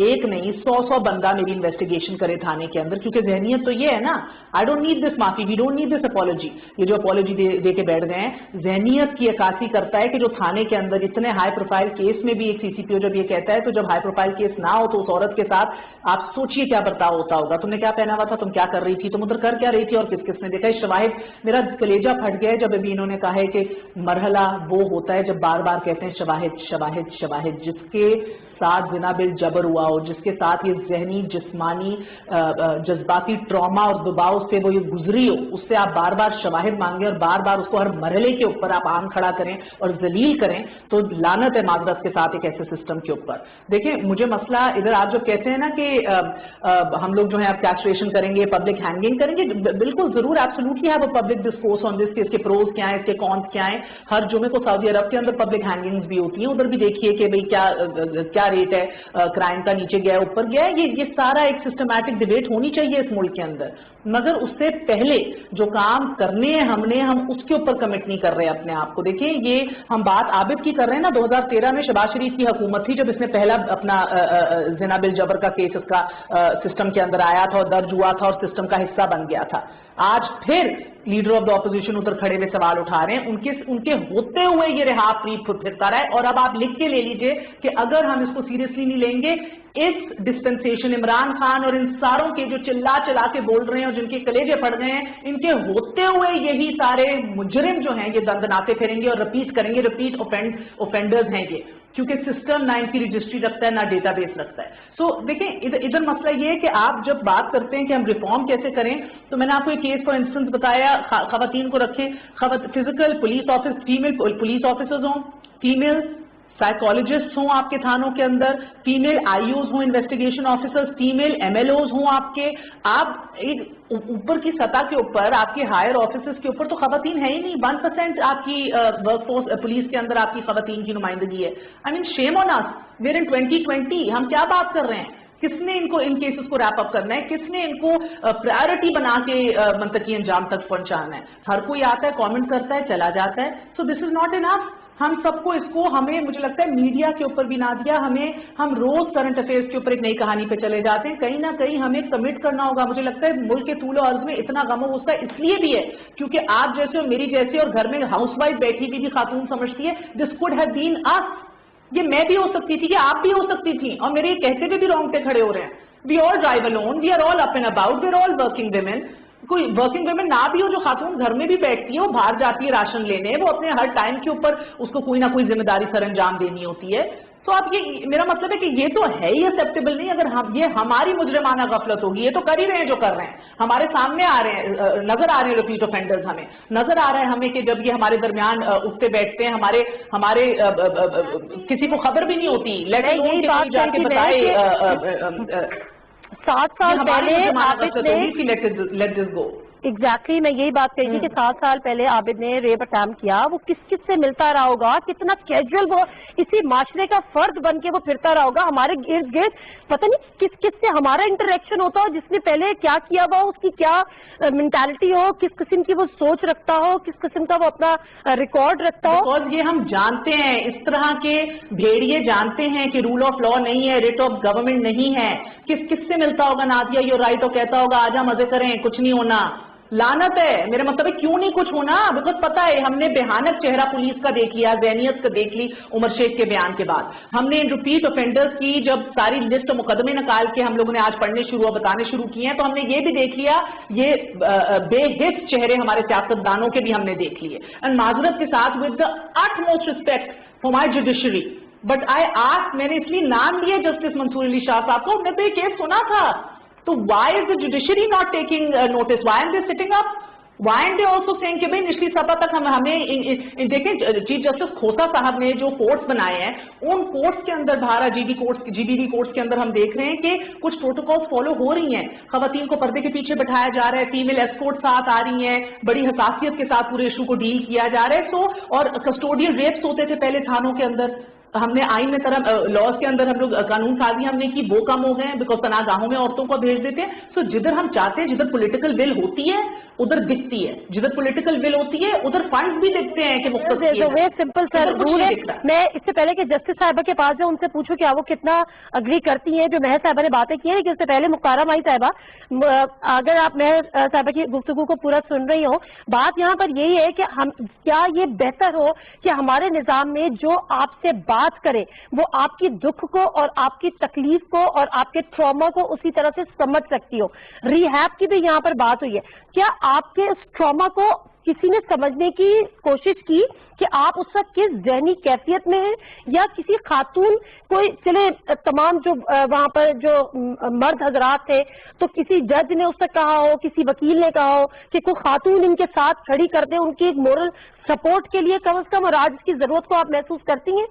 ایک نہیں 100 بندہ میری انویسٹیگیشن کرے تھانے کے اندر، کیونکہ ذہنیت تو یہ ہے نا، آئی ڈونٹ نیڈ دس معافی، we don't need this apology. یہ جو اپالوجی دے کے بیٹھ گئے ہیں، ذہنیت کی عکاسی کرتا ہے کہ جو تھانے کے اندر اتنے ہائی پروفائل کیس میں بھی ایک سی سی پی او جب یہ کہتا ہے، تو جب ہائی پروفائل کیس نہ ہو تو اس عورت کے ساتھ آپ سوچئے کیا برتاؤ ہوتا ہوگا، تم نے کیا پہنا ہوا تھا، تم کیا کر رہی تھی، تم ادھر کر کیا رہی تھی، اور کس کس نے دیکھا۔ شواہد، میرا کلیجہ پھٹ گیا جب ابھی انہوں نے کہا ہے کہ مرحلہ وہ ہوتا ہے جب بار بار کہتے ہیں شواہد، جس کے ساتھ زنا بالجبر ہوا ہو، جس کے ساتھ یہ ذہنی، جسمانی، جذباتی ٹراما اور دباؤ سے وہ یہ گزری ہو، اس سے آپ بار بار شواہد مانگیں اور بار بار اس کو ہر مرحلے کے اوپر آپ آن کھڑا کریں اور ذلیل کریں، تو لعنت ہے معذرت کے ساتھ ایک ایسے سسٹم کے اوپر۔ دیکھیں مجھے مسئلہ ادھر آپ جو کہتے ہیں نا کہ ہم لوگ جو ہے اب کیسٹریشن کریں گے، پبلک ہینگنگ کریں گے، بالکل ضرور، absolutely have a public discourse on this کہ اس کے پروز کیا ہیں، اس کے کونس کیا ہیں۔ ہر جمعے کو سعودی عرب کے اندر پبلک ہینگنگز بھی ہوتی ہیں، ادھر بھی دیکھیے کہ بھئی کیا ریٹ ہے کرائم کا، نیچے گیا ہے اوپر گیا ہے، یہ سارا ایک سسٹمیٹک ڈیبیٹ ہونی چاہیے اس ملک کے اندر، مگر اس سے پہلے جو کام کرنے ہیں ہم اس کے اوپر کمٹ نہیں کر رہے اپنے آپ کو۔ دیکھیں یہ ہم بات عابد کی کر رہے ہیں نا، 2013 میں شہباز شریف کی حکومت تھی جب اس نے پہلا اپنا زنا بالجبر کا کیس اس کا سسٹم کے اندر آیا تھا اور درج ہوا تھا اور سسٹم کا حصہ بن گیا تھا۔ آج پھر لیڈر آف دا اپوزیشن ادھر کھڑے ہوئے سوال اٹھا رہے ہیں، ان کے ہوتے ہوئے یہ رہا فری پھرتا رہا ہے۔ اور اب آپ لکھ کے لے لیجئے کہ اگر ہم اس کو سیریسلی نہیں لیں گے، اس ڈسپنسیشن عمران خان اور ان ساروں کے جو چلا کے بول رہے ہیں اور جن کے کلیجے پڑ گئے ہیں، ان کے ہوتے ہوئے یہی سارے مجرم جو ہیں یہ دندناتے پھریں گے اور ریپیٹ کریں گے، ریپیٹ اوفینڈرز ہیں یہ، کیونکہ سسٹم نہ ان کی رجسٹری رکھتا ہے نہ ڈیٹا بیس رکھتا ہے۔ سو دیکھیں ادھر مسئلہ یہ ہے کہ آپ جب بات کرتے ہیں کہ ہم ریفارم کیسے کریں، تو میں نے آپ کو ایک کیس فار انسٹنس بتایا، خواتین کو رکھیں، physical police office, female police officers ہوں، فیمیل سائیکالوجسٹ ہوں آپ کے تھانوں کے اندر، فیمیل آئی اوز ہوں، investigation officers, female M L Os ہوں آپ کے، آپ ایک اوپر کی سطح کے اوپر آپ کے ہائر آفیسز کے اوپر تو خواتین ہے ہی نہیں، 1% آپ کی ورک فورس پولیس کے اندر آپ کی خواتین کی نمائندگی ہے۔ I mean shame on us, we're in 2020، ہم کیا بات کر رہے ہیں؟ کس نے ان کو ان کیسز کو ریپ اپ کرنا ہے، کس نے ان کو پرائیورٹی بنا کے منطقی انجام تک پہنچانا ہے؟ ہر کوئی آتا ہے، کامنٹ کرتا ہے، چلا جاتا ہے۔ سو دس از ناٹ انف۔ ہم سب کو اس کو، ہمیں مجھے لگتا ہے میڈیا کے اوپر بھی نہ دیا، ہم روز کرنٹ افیئرز کے اوپر ایک نئی کہانی پہ چلے جاتے ہیں، کہیں نہ کہیں ہمیں کمٹ کرنا ہوگا۔ مجھے لگتا ہے ملک کے طول و عرض میں اتنا غم و غصہ اس لیے بھی ہے کیونکہ آپ جیسے اور میری جیسے اور گھر میں ہاؤس وائف بیٹھی ہوئی بھی خاتون سمجھتی ہے دس کوڈ ہیو بین اس، یہ میں بھی ہو سکتی تھی، یہ آپ بھی ہو سکتی تھی، اور میرے کہتے ہوئے بھی رونگٹے کھڑے ہو رہے ہیں۔ we all drive alone, we are all up and about, we are all working women. کوئی ورکنگ ویمن نہ بھی ہو جو خاتون گھر میں بھی بیٹھتی ہے, وہ باہر جاتی ہے راشن لینے, وہ اپنے ہر ٹائم کے اوپر اس کو کوئی نہ کوئی ذمہ داری سر انجام دینی ہوتی ہے. تو آپ یہ میرا مطلب ہے کہ یہ تو ہے ہی ایکسیپٹیبل نہیں. اگر یہ ہماری مجرمانہ غفلت ہوگی, یہ تو کر ہی رہے ہیں جو کر رہے ہیں, ہمارے سامنے آ رہے ہیں, نظر آ رہے ہیں ریپیٹ آفینڈرز, ہمیں نظر آ رہا ہے ہمیں کہ جب یہ ہمارے درمیان اٹھتے بیٹھتے ہیں, ہمارے کسی کو خبر بھی نہیں ہوتی. یہی بات جا کے بتائے 7 سال پہلے لیٹ دس گو. ایگزیکٹلی میں یہی بات کہی تھی کہ 7 سال پہلے عابد نے ریپ اٹیمپٹ کیا, وہ کس کس سے ملتا رہا ہوگا, کتنا کیجول وہ اسی معاشرے کا فرد بن کے وہ پھرتا رہا ہوگا ہمارے ارد گرد, پتہ نہیں کس کس سے ہمارا انٹریکشن ہوتا ہو, جس نے پہلے کیا کیا ہوا, اس کی کیا مینٹالٹی ہو, کس قسم کی وہ سوچ رکھتا ہو, کس قسم کا وہ اپنا ریکارڈ رکھتا ہو. اور یہ ہم جانتے ہیں, اس طرح کے بھیڑیے جانتے ہیں کہ رول آف لا نہیں ہے, ریٹ آف گورنمنٹ نہیں ہے. کس سے ملتا ہوگا نادیہ یہ رائٹ, اور کہتا ہوگا آجا مزے کریں, کچھ نہیں ہونا. لعنت ہے, میرے مطلب ہے کیوں نہیں کچھ ہونا, بکاز پتا ہے ہم نے بھیانک چہرہ پولیس کا دیکھ لیا, ذہنیت کا دیکھ لی عمر شیخ کے بیان کے بعد. ہم نے ریپیٹ آفینڈرز کی جب ساری لسٹ مقدمے نکال کے ہم لوگوں نے آج پڑھنے بتانے شروع کیے ہیں, تو ہم نے یہ بھی دیکھ لیا یہ بے حس چہرے ہمارے سیاستدانوں کے بھی ہم نے دیکھ لیے. اینڈ معذرت کے ساتھ with the utmost respect for my judiciary, but I asked, میں نے اس لیے نام لیا جسٹس منصور علی شاہ صاحب کو, ہم نے تو یہ کیس سنا تھا, تو why is the judiciary not taking notice? Why aren't they sitting up? Why aren't they also saying کہ بھئی نچلی سطح تک ہمیں دیکھیں چیف جسٹس کھوسا صاحب نے جو کورٹس بنائے ہیں, ان کورٹس کے اندر بھارا جی بی بی کورٹس کے اندر ہم دیکھ رہے ہیں کہ کچھ پروٹوکولز فالو ہو رہی ہیں, خواتین کو پردے کے پیچھے بٹھایا جا رہا ہے, فیمیل ایسکورٹ ساتھ آ رہی ہیں, بڑی حساسیت کے ساتھ پورے ایشو کو ڈیل کیا جا رہا ہے. سو اور کسٹوڈیل ریپس ہوتے تھے پہلے تھانوں کے اندر, ہم نے آئین میں طرح لاز کے اندر ہم لوگ قانون سازی ہم نے کی, وہ کم ہو گئے ہیں بیکاز پناہ گاہوں میں عورتوں کو بھیج دیتے ہیں. سو جدھر ہم چاہتے ہیں, جدھر پولیٹیکل ول ہوتی ہے ادھر دکھتی ہے, جدھر پولیٹیکل ول ہوتی ہے ادھر فنڈز بھی دکھتے ہیں کہ مختصر سمپل سر رول ہے. میں اس سے پہلے کہ جسٹس صاحبہ کے پاس جاؤں ان سے پوچھوں کیا وہ کتنا اگری کرتی ہیں جو مہر صاحبہ نے باتیں کی ہیں, لیکن اس سے پہلے مختارہ مائی صاحبہ, اگر آپ مہر صاحبہ کی گفتگو کو پورا سن رہی ہوں, بات یہاں پر یہی ہے کہ ہم کیا یہ بہتر ہو کہ ہمارے نظام میں جو آپ سے بات کرے وہ آپ کی دکھ کو اور آپ کی تکلیف کو اور آپ کے ٹراما کو اسی طرح سے سمجھ سکتی ہو. ریہیب کی بھی یہاں پر بات ہوئی ہے, کیا آپ کے اس ٹراما کو کسی نے سمجھنے کی کوشش کی کہ آپ اس وقت کس ذہنی کیفیت میں ہیں, یا کسی خاتون کوئی چلے تمام جو وہاں پر جو مرد حضرات تھے تو کسی جج نے اس سے کہا ہو, کسی وکیل نے کہا ہو کہ کوئی خاتون ان کے ساتھ کھڑی کر دیں ان کی ایک مورل سپورٹ کے لیے کم از کم, اور آج اس کی ضرورت کو آپ محسوس کرتی ہیں؟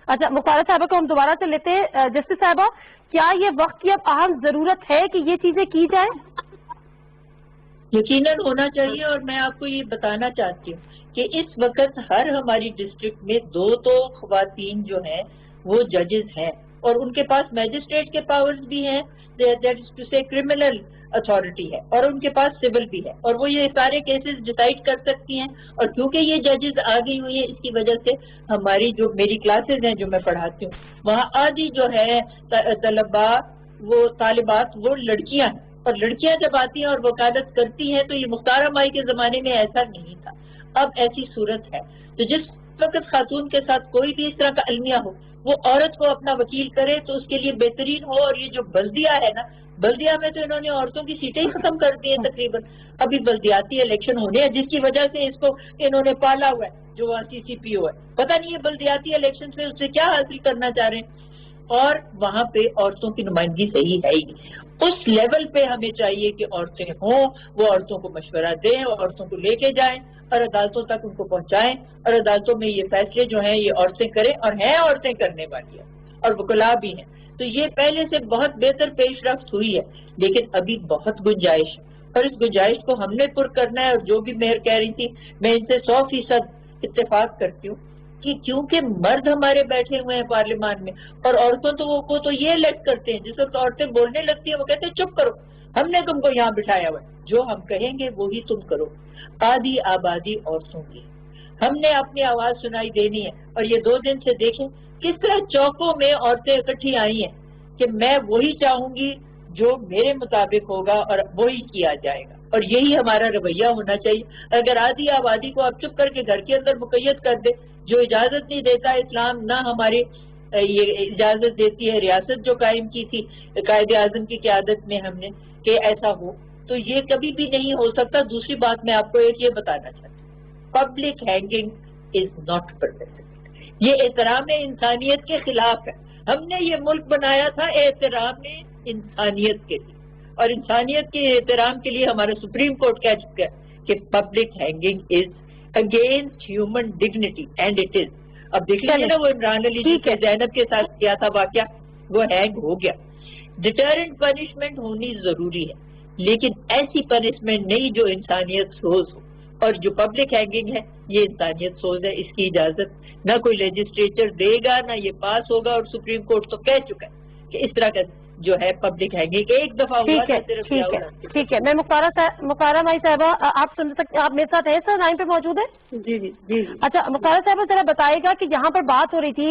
اچھا مختارہ صاحبہ کو ہم دوبارہ سے لیتے ہیں. جسٹس صاحبہ, کیا یہ وقت کی اب اہم ضرورت ہے کہ یہ چیزیں کی جائیں؟ یقیناً ہونا چاہیے, اور میں آپ کو یہ بتانا چاہتی ہوں کہ اس وقت ہر ہماری ڈسٹرکٹ میں 2 تو خواتین جو ہیں وہ ججز ہیں, اور ان کے پاس میجسٹریٹ کے پاورز بھی ہیں, دیٹ از ٹو سے کرمنل اتھارٹی ہے, اور ان کے پاس سول بھی ہے, اور وہ یہ سارے کیسز ڈیسائیڈ کر سکتی ہیں. اور کیونکہ یہ ججز آ گئی ہوئی ہیں, اس کی وجہ سے ہماری جو میری کلاسز ہیں جو میں پڑھاتی ہوں وہاں آدھی جو ہے طلباء وہ طالبات وہ لڑکیاں ہیں, اور لڑکیاں جب آتی ہیں اور وکالت کرتی ہیں تو یہ مختارہ مائی کے زمانے میں ایسا نہیں تھا, اب ایسی صورت ہے. تو جس وقت خاتون کے ساتھ کوئی بھی اس طرح کا المیہ ہو وہ عورت کو اپنا وکیل کرے تو اس کے لیے بہترین ہو. اور یہ جو بلدیہ ہے نا, بلدیہ میں تو انہوں نے عورتوں کی سیٹیں ہی ختم کر دی ہیں تقریباً. ابھی بلدیاتی الیکشن ہونے ہیں جس کی وجہ سے اس کو انہوں نے پالا ہوا ہے, جو وہاں سی سی پی او ہے, پتہ نہیں یہ بلدیاتی الیکشن میں اس سے کیا حاصل کرنا چاہ رہے ہیں. اور وہاں پہ عورتوں کی نمائندگی صحیح ہے ہی. اس لیول پہ ہمیں چاہیے کہ عورتیں ہوں, وہ عورتوں کو مشورہ دیں, عورتوں کو لے کے جائیں اور عدالتوں تک ان کو پہنچائیں, اور عدالتوں میں یہ فیصلے جو ہیں یہ عورتیں کریں, اور ہیں عورتیں کرنے والی ہیں, اور وکلاء بھی ہیں. تو یہ پہلے سے بہت بہتر پیش رفت ہوئی ہے, لیکن ابھی بہت گنجائش ہے, اور اس گنجائش کو ہم نے پر کرنا ہے. اور جو بھی مہر کہہ رہی تھی, میں ان سے 100% اتفاق کرتی ہوں کہ کیونکہ مرد ہمارے بیٹھے ہوئے ہیں پارلیمان میں, اور عورتوں کو تو یہ الیکٹ کرتے ہیں, جس وقت عورتیں بولنے لگتی ہیں وہ کہتے ہیں چپ کرو, ہم نے تم کو یہاں بٹھایا ہوا ہے, جو ہم کہیں گے وہی تم کرو. آدھی آبادی عورتوں کی, ہم نے اپنی آواز سنائی دینی ہے. اور یہ 2 دن سے دیکھیں کس طرح چوکوں میں عورتیں اکٹھی آئی ہیں کہ میں وہی چاہوں گی جو میرے مطابق ہوگا اور وہی کیا جائے گا. اور یہی ہمارا رویہ ہونا چاہیے. اگر آدھی آبادی کو آپ چپ کر کے گھر کے اندر مقید کر دے, جو اجازت نہیں دیتا اسلام, نہ ہماری یہ اجازت دیتی ہے ریاست جو قائم کی تھی قائد اعظم کی قیادت میں ہم نے کہ ایسا ہو, تو یہ کبھی بھی نہیں ہو سکتا. دوسری بات میں آپ کو ایک یہ بتانا چاہتی ہوں, public hanging is not permissible. یہ احترام انسانیت کے خلاف ہے. ہم نے یہ ملک بنایا تھا احترام انسانیت کے لیے, اور انسانیت کے احترام کے لیے ہمارا سپریم کورٹ کہہ چکا ہے کہ public hanging is against human dignity, and it is. اب دیکھ لیجیے نا, وہ عمران علی جی کے زینب کے ساتھ کیا تھا واقعہ, وہ ہینگ ہو گیا. ڈیٹرنٹ پنشمنٹ ہونی ضروری ہے, لیکن ایسی پنشمنٹ نہیں جو انسانیت سوز ہو, اور جو پبلک ہینگنگ ہے یہ انسانیت سوز ہے. اس کی اجازت نہ کوئی لیجسلیچر دے گا, نہ یہ پاس ہوگا, اور سپریم کورٹ تو کہہ چکا ہے کہ اس طرح کا جو ہے پبلک ہینگنگ ایک دفعہ ہوا تھا صرف. ٹھیک ہے, میں مختارہ بھائی صاحبہ, آپ سن سکتے, آپ میرے ساتھ ہیں سر, لائن پہ موجود ہے؟ جی جی جی. اچھا مختارہ صاحبہ ذرا بتائے گا کہ یہاں پر بات ہو رہی تھی,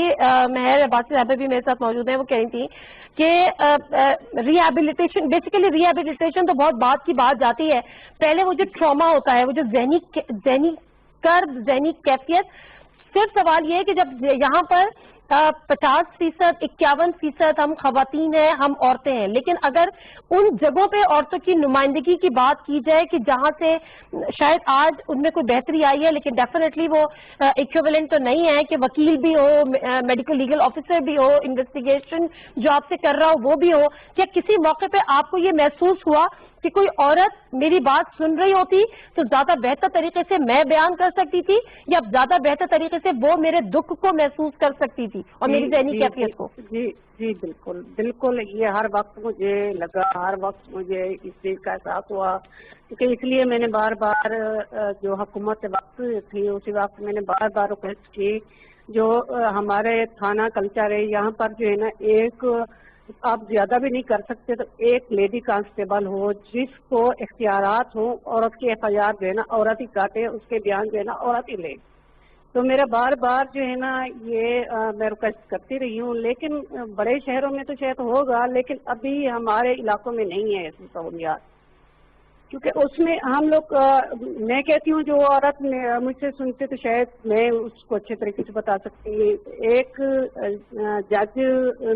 مہر عباسی صاحبہ بھی میرے ساتھ موجود ہیں, وہ کہہ رہی تھی کہ ریہیبلیٹیشن, بیسیکلی ریہیبلیٹیشن تو بہت بات کی بات جاتی ہے, پہلے وہ جو ٹراما ہوتا ہے, وہ جو ذہنی کرب, ذہنی کیفیت. صرف سوال یہ ہے کہ جب یہاں پر 50%, 51% ہم خواتین ہیں, ہم عورتیں ہیں, لیکن اگر ان جگہوں پہ عورتوں کی نمائندگی کی بات کی جائے کہ جہاں سے شاید آج ان میں کوئی بہتری آئی ہے, لیکن ڈیفینیٹلی وہ ایکویولنٹ تو نہیں ہے کہ وکیل بھی ہو, میڈیکل لیگل آفیسر بھی ہو, انویسٹیگیشن جو آپ سے کر رہا ہو وہ بھی ہو, کیا کسی موقع پہ آپ کو یہ محسوس ہوا کہ کوئی عورت میری بات سن رہی ہوتی تو زیادہ بہتر طریقے سے میں بیان کر سکتی تھی, یا زیادہ بہتر طریقے سے وہ میرے دکھ کو محسوس کر سکتی تھی اور میری ذہنی کیفیت کو؟ جی جی بالکل بالکل, یہ ہر وقت مجھے لگا, ہر وقت مجھے اس چیز کا احساس ہوا, کیونکہ اس لیے میں نے بار بار جو حکومت وقت تھی اسی وقت میں نے بار بار ریکویسٹ کی, جو ہمارے تھانہ کلچر ہے یہاں پر جو ہے نا, ایک آپ زیادہ بھی نہیں کر سکتے تو ایک لیڈی کانسٹیبل ہو جس کو اختیارات ہوں, عورت کی ایف آئی آر جو ہے نا عورت ہی کاٹے, اس کے بیان جو ہے نا عورت ہی لے. تو میرا بار بار جو ہے نا یہ میں ریکویسٹ کرتی رہی ہوں, لیکن بڑے شہروں میں تو شاید ہوگا, لیکن ابھی ہمارے علاقوں میں نہیں ہے ایسی سہولیات, کیونکہ اس میں ہم لوگ, میں کہتی ہوں جو عورت مجھ سے سنتے تو شاید میں اس کو اچھے طریقے سے بتا سکتی. ایک جج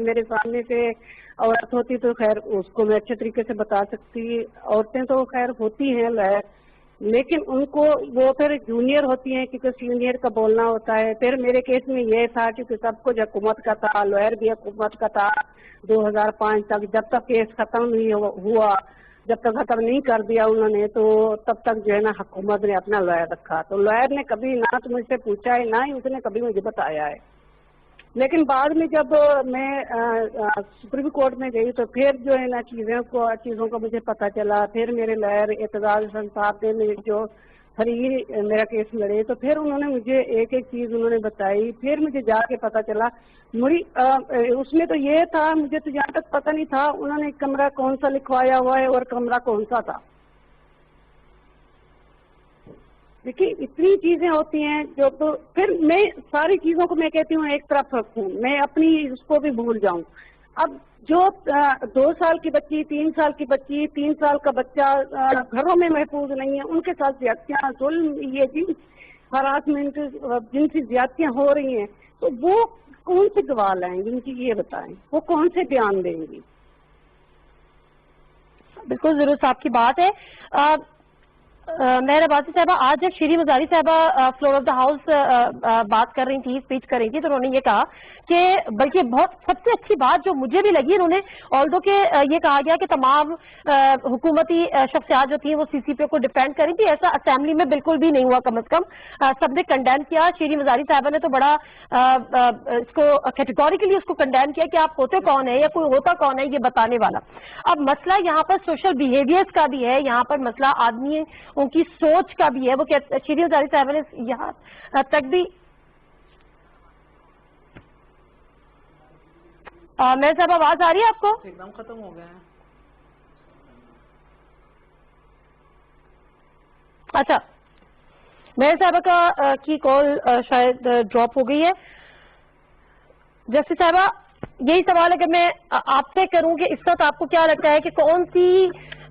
میرے سامنے سے عورت ہوتی تو خیر اس کو میں اچھے طریقے سے بتا سکتی. عورتیں تو خیر ہوتی ہیں لائر, لیکن ان کو وہ پھر جونیئر ہوتی ہیں کیونکہ سینئر کا بولنا ہوتا ہے. پھر میرے کیس میں یہ تھا کیونکہ سب کچھ حکومت کا تھا, لوئر بھی حکومت کا تھا 2005 تک, جب تک کیس ختم نہیں ہوا, جب تک ختم نہیں کر دیا انہوں نے, تو تب تک جو ہے نا حکومت نے اپنا لوئر رکھا. تو لوئر نے کبھی نہ تو مجھ سے پوچھا ہے, نہ ہی اس نے کبھی مجھے بتایا ہے. لیکن بعد میں جب میں سپریم کورٹ میں گئی تو پھر جو ہے نا چیزوں کا مجھے پتہ چلا. پھر میرے لائر اعتزاز حسن صاحب نے جو فری میرا کیس لڑے, تو پھر انہوں نے مجھے ایک ایک چیز انہوں نے بتائی. پھر مجھے جا کے پتہ چلا, اس میں تو یہ تھا, مجھے تو جہاں تک پتہ نہیں تھا انہوں نے کمرہ کون سا لکھوایا ہوا ہے اور کمرہ کون سا تھا. دیکھیے اتنی چیزیں ہوتی ہیں جو, تو پھر میں ساری چیزوں کو میں کہتی ہوں ایک طرف رکھوں, میں اپنی اس کو بھی بھول جاؤں. اب جو 2 سال کی بچی, 3 سال کی بچی, 3 سال کا بچہ گھروں میں محفوظ نہیں ہے, ان کے ساتھ زیادتیاں, ظلم, یہ ہراسمنٹ, جن سے زیادتیاں ہو رہی ہیں, تو وہ کون سے گواہ لائیں گی, ان کی یہ بتائیں, وہ کون سے بیان دیں گی؟ بالکل ضرور صاحب کی بات ہے. مہر عباسی صاحبہ, آج جب شیریں مزاری صاحبہ فلور آف دا ہاؤس بات کر رہی تھی, اسپیچ کر رہی تھی, تو انہوں نے یہ کہا کہ بلکہ بہت سب سے اچھی بات جو مجھے بھی لگی, انہوں نے آلدو کہ یہ کہا گیا کہ تمام حکومتی شخصیات جو تھیں وہ سی سی پی او کو ڈیفینڈ کری تھی. ایسا اسمبلی میں بالکل بھی نہیں ہوا, کم از کم سب نے کنڈیم کیا. شیریں مزاری صاحبہ نے تو بڑا اس کو کیٹیگوریکلی اس کو کنڈیم کیا کہ آپ ہوتے کون ہیں یا کوئی ہوتا کون ہے یہ بتانے والا. اب مسئلہ یہاں پر سوشل بیہیویئرز کا بھی ہے, یہاں پر مسئلہ آدمی ان کی سوچ کا بھی ہے. وہ شیریں مزاری صاحبہ نے یہاں تک بھی, میرے صاحب آواز آ رہی ہے آپ کو؟ ایک دم ختم ہو گئے ہیں. اچھا, میرے صاحبہ کا کی کال شاید ڈراپ ہو گئی ہے. جسٹس صاحبہ, یہی سوال ہے کہ میں آپ سے کروں کہ اس وقت آپ کو کیا لگتا ہے کہ کون سی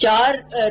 4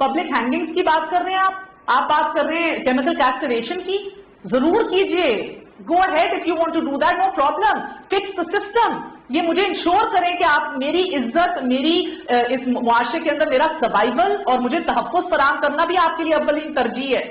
پبلک ہینگنگز کی بات کر رہے ہیں آپ بات کر رہے ہیں کیمیکل کیسٹریشن کی، ضرور کیجئے، go ahead if you want to do that, no problem, fix the system. یہ مجھے انشور کریں کہ آپ میری عزت، میری اس معاشرے کے اندر میرا سروائیول اور مجھے تحفظ فراہم کرنا بھی آپ کے لیے اولین ترجیح ہے.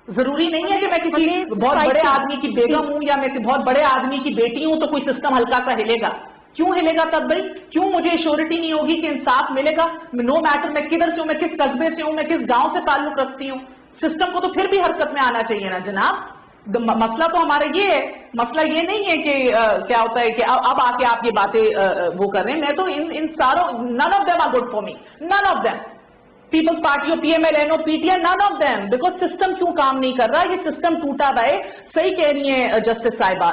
ضروری نہیں ہے کہ میں کسی بہت بڑے آدمی کی بیگم ہوں یا میں بہت بڑے آدمی کی بیٹی ہوں تو کوئی سسٹم ہلکا سا ہلے گا. کیوں ہلے گا تب بھائی؟ کیوں مجھے ایشورٹی نہیں ہوگی کہ انصاف ملے گا؟ نو میٹر میں کدھر سے ہوں، میں کس قصبے سے ہوں، میں کس گاؤں سے تعلق رکھتی ہوں، سسٹم کو تو پھر بھی حرکت میں آنا چاہیے نا جناب. مسئلہ تو ہمارا یہ ہے، مسئلہ یہ نہیں ہے کہ کیا ہوتا ہے کہ اب آ کے آپ یہ باتیں وہ کر رہے ہیں. میں تو ان ساروں none of them are good for me, none of them. Peoples Party اور پی ایم ایل این او P T I none of them, because system کیوں کام نہیں کر رہا؟ یہ سسٹم ٹوٹا ہوا ہے. صحیح کہہ رہی ہیں جسٹس صاحبہ،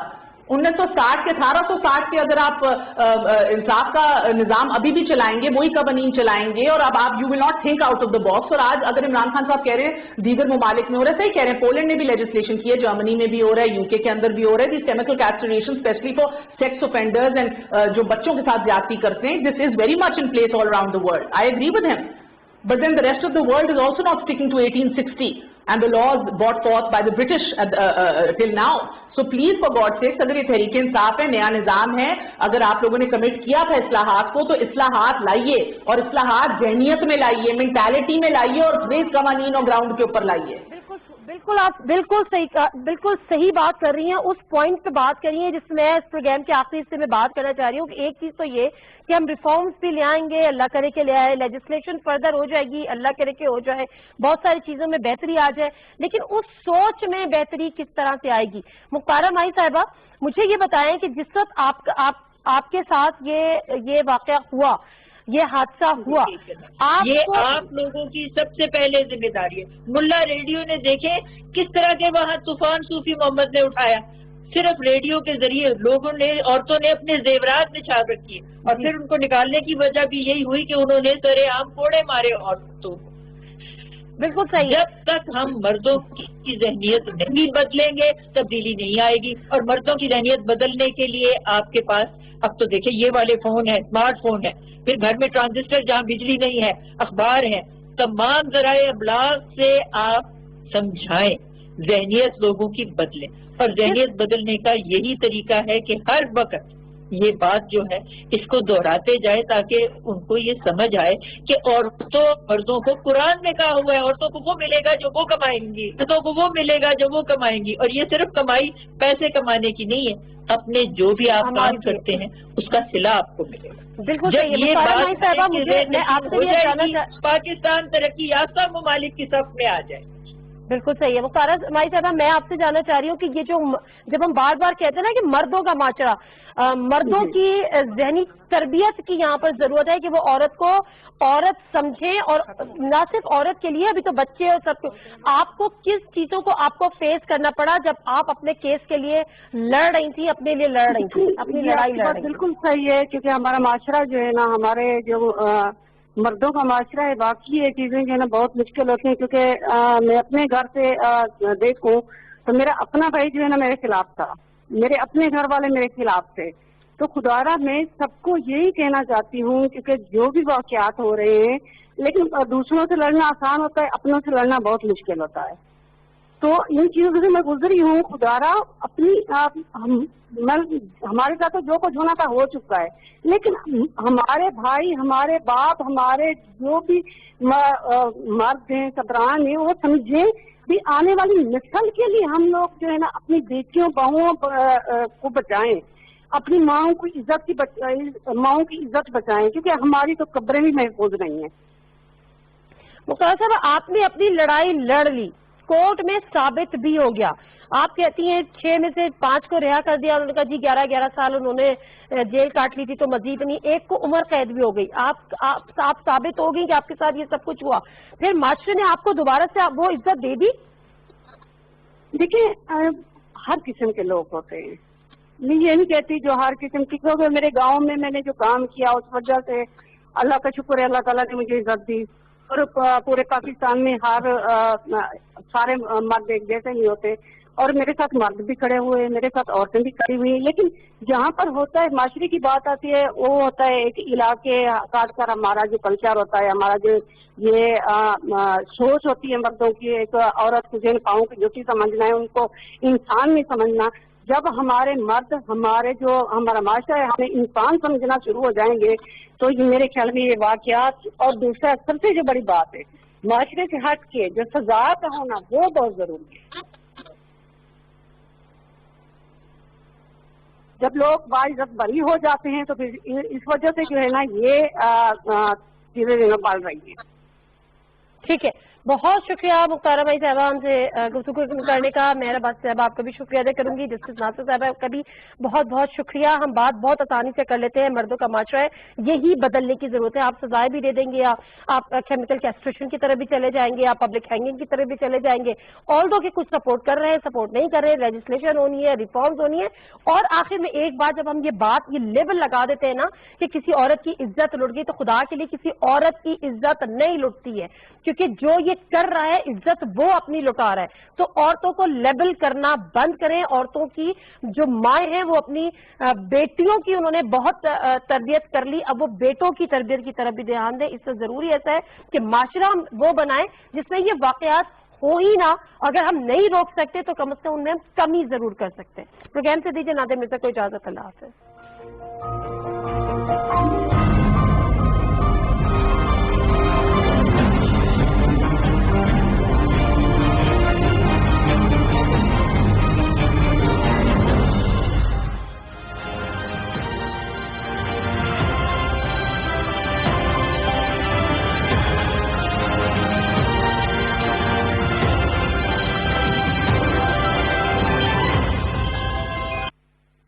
1960 کے 1860 کے اگر آپ انصاف کا نظام ابھی بھی چلائیں گے، وہی قوانین چلائیں گے، اور اب آپ you will not think out of the box. اور آج اگر عمران خان صاحب کہہ رہے ہیں دیگر ممالک میں ہو رہا ہے، صحیح کہہ رہے ہیں، پولینڈ نے بھی لیجسلیشن کی ہے، جرمنی میں بھی ہو رہا ہے، یو کے اندر بھی ہو رہا ہے. These chemical castration especially for sex offenders and جو بچوں کے ساتھ زیادتی کرتے ہیں، this is very much in place all around the world. I agree with him. But then the rest of the world is also not sticking to 1860 and the laws brought forth by the British till now. So please for God's sake, اگر یہ تحریک انصاف ہے، نیا نظام ہے، اگر آپ لوگوں نے کمٹ کیا تھا اصلاحات کو، تو اصلاحات لائیے، اور اصلاحات ذہنیت میں لائیے، مینٹالٹی میں لائیے، اور بیس قوانین اور گراؤنڈ کے اوپر لائیے. بالکل آپ بالکل صحیح بات کر رہی ہیں. اس پوائنٹ پہ بات کر رہی ہیں جس میں اس پروگرام کے آخری حصے میں بات کرنا چاہ رہی ہوں کہ ایک چیز تو یہ کہ ہم ریفارمز بھی لے آئیں گے، اللہ کرے کہ لے آئے، لیجسلیشن فردر ہو جائے گی، اللہ کرے کہ ہو جائے، بہت ساری چیزوں میں بہتری آ جائے، لیکن اس سوچ میں بہتری کس طرح سے آئے گی؟ مختارہ ماہی صاحبہ، مجھے یہ بتائیں کہ جس وقت آپ کے ساتھ یہ واقعہ ہوا، یہ حادثہ ہوا، یہ آپ لوگوں کی سب سے پہلے ذمہ داری ہے. ملا ریڈیو نے دیکھے کس طرح کے وہاں طوفان صوفی محمد نے اٹھایا، صرف ریڈیو کے ذریعے لوگوں نے، عورتوں نے اپنے زیورات نچھاور رکھے، اور پھر ان کو نکالنے کی وجہ بھی یہی ہوئی کہ انہوں نے سرے عام کوڑے مارے عورتوں. بالکل صحیح. جب تک ہم مردوں کی ذہنیت نہیں بدلیں گے تبدیلی نہیں آئے گی. اور مردوں کی ذہنیت بدلنے کے لیے آپ کے پاس اب تو دیکھیں یہ والے فون ہیں، اسمارٹ فون ہے، پھر گھر میں ٹرانزسٹر جہاں بجلی نہیں ہے، اخبار ہیں، تمام ذرائع ابلاغ سے آپ سمجھائیں، ذہنیت لوگوں کی بدلیں. اور ذہنیت بدلنے کا یہی طریقہ ہے کہ ہر وقت یہ بات جو ہے اس کو دہراتے جائے تاکہ ان کو یہ سمجھ آئے کہ عورتوں مردوں کو قرآن میں کہا ہوا ہے عورتوں کو وہ ملے گا جو وہ کمائیں گی، مردوں کو وہ ملے گا جو وہ کمائیں گی. اور یہ صرف کمائی پیسے کمانے کی نہیں ہے، اپنے جو بھی آپ کام کرتے ہیں اس کا صلہ آپ کو ملے گا. بالکل جب یہ بات ہو جائے گی پاکستان ترقی یافتہ ممالک کی صف میں آ جائے. بالکل صحیح ہے. مختارہ ماہی صاحبہ، میں آپ سے جاننا چاہ رہی ہوں کہ یہ جو جب ہم بار بار کہتے ہیں نا کہ مردوں کا معاشرہ، مردوں کی ذہنی تربیت کی یہاں پر ضرورت ہے کہ وہ عورت کو عورت سمجھیں، اور نہ صرف عورت کے لیے، ابھی تو بچے اور سب کو. آپ کو کس چیزوں کو آپ کو فیس کرنا پڑا جب آپ اپنے کیس کے لیے لڑ رہی تھیں، اپنے لیے لڑ رہی تھیں، اپنی لڑائی لڑ رہی تھیں؟ بالکل صحیح ہے، کیونکہ ہمارا معاشرہ جو ہے نا، ہمارے جو مردوں کا معاشرہ ہے، باقی یہ چیزیں جو ہے نا بہت مشکل ہوتی ہیں. کیونکہ میں اپنے گھر سے دیکھوں تو میرا اپنا بھائی جو ہے نا میرے خلاف تھا، میرے اپنے گھر والے میرے خلاف تھے. تو خدارا میں سب کو یہی کہنا چاہتی ہوں، کیونکہ جو بھی واقعات ہو رہے ہیں، لیکن دوسروں سے لڑنا آسان ہوتا ہے، اپنوں سے لڑنا بہت مشکل ہوتا ہے. تو ان چیزوں سے میں گزری ہوں. خدارا اپنی ہمارے ساتھ جو کچھ ہونا تھا ہو چکا ہے، لیکن ہمارے بھائی، ہمارے باپ، ہمارے جو بھی مرد ہیں، سبران ہیں، وہ سمجھیں بھی آنے والی نسل کے لیے ہم لوگ جو ہے نا اپنی بیٹیوں بہوؤں کو بچائیں، اپنی ماؤں کی عزت بچائیں، کیونکہ ہماری تو قبریں بھی محفوظ نہیں ہیں. مختار صاحب، آپ نے اپنی لڑائی لڑ لی، کورٹ میں ثابت بھی ہو گیا. آپ کہتی ہیں 6 میں سے 5 کو رہا کر دیا، انہوں نے کہا جی 11 سال انہوں نے جیل کاٹ لی تھی تو مزید نہیں، ایک کو عمر قید بھی ہو گئی. آپ ثابت ہو گئی کہ آپ کے ساتھ یہ سب کچھ ہوا، پھر معاشرے نے آپ کو دوبارہ سے وہ عزت دے دی؟ دیکھیں، ہر قسم کے لوگ ہوتے ہیں، میں یہ نہیں کہتی جو ہر قسم کی، کیونکہ میرے گاؤں میں نے جو کام کیا اس وجہ سے اللہ کا شکر ہے، اللہ تعالیٰ نے مجھے عزت دی. اور پورے پاکستان میں سارے مرد ایک جیسے نہیں ہوتے. اور میرے ساتھ مرد بھی کھڑے ہوئے ہیں, میرے ساتھ عورتیں بھی کھڑی ہوئی ہیں, لیکن جہاں پر ہوتا ہے معاشرے کی بات آتی ہے وہ ہوتا ہے ایک علاقے, خاص کر ہمارا جو کلچر ہوتا ہے, ہمارا جو یہ سوچ ہوتی ہے مردوں کی, ایک عورت کو جن پاؤں کی جوتی سمجھنا ہے, ان کو انسان نہیں سمجھنا. جب ہمارے مرد, ہمارا معاشرہ ہے, ہمیں انسان سمجھنا شروع ہو جائیں گے تو یہ میرے خیال میں یہ واقعات, اور دوسرا سب سے جو بڑی بات ہے معاشرے سے ہٹ کے جو سزا کا ہونا وہ بہت ضروری ہے. جب لوگ باعزت بری ہو جاتے ہیں تو پھر اس وجہ سے جو ہے نا یہ چیزیں پال رہی ہیں. ٹھیک ہے, بہت شکریہ مختارہ بھائی صاحبہ ہم سے گفتگو کرنے کا. مہر عباسی صاحبہ آپ کا بھی شکریہ ادا کروں گی, جسٹس ناصر صاحبہ کا بھی بہت بہت شکریہ. ہم بات بہت آسانی سے کر لیتے ہیں, مردوں کا معاشرہ ہے, یہی بدلنے کی ضرورت ہے. آپ سزائیں بھی دے دیں گے, آپ کیمیکل کیسٹریشن کی طرف بھی چلے جائیں گے, آپ پبلک ہینگنگ کی طرف بھی چلے جائیں گے. آلدو کہ کچھ سپورٹ کر رہے ہیں, سپورٹ نہیں کر رہے, لیجسلیشن ہونی ہے, ریفارمز ہونی ہے. اور آخر میں ایک بات, جب ہم یہ لیبل لگا دیتے ہیں نا کہ کسی عورت کی عزت لٹ گئی, تو خدا کے لیے کسی عورت کی عزت نہیں لٹتی ہے, کیونکہ جو یہ کر رہا ہے عزت وہ اپنی لٹا رہا ہے. تو عورتوں کو لیبل کرنا بند کریں. عورتوں کی جو مائیں ہیں وہ اپنی بیٹیوں کی انہوں نے بہت تربیت کر لی, اب وہ بیٹوں کی تربیت کی طرف بھی دھیان دیں. اس سے ضروری ایسا ہے کہ معاشرہ وہ بنائیں جس میں یہ واقعات ہو ہی نہ. اگر ہم نہیں روک سکتے تو کم از کم ان میں کمی ضرور کر سکتے ہیں. پروگرام سے دیجیے نادر مرزا کو اجازت. اللہ حافظ.